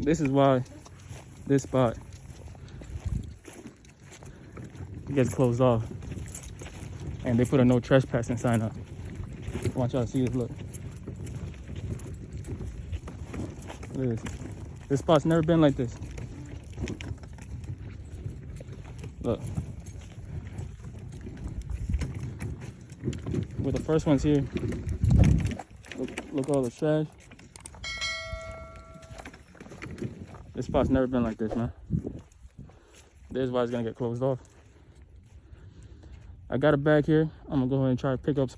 This is why this spot gets closed off. And they put a no trespassing sign up. I want y'all to see this, look. Look at this. This spot's never been like this. Look. We're the first ones here. Look at all the trash. This spot's never been like this, man. This is why it's gonna get closed off. I got a bag here. I'm gonna go ahead and try to pick up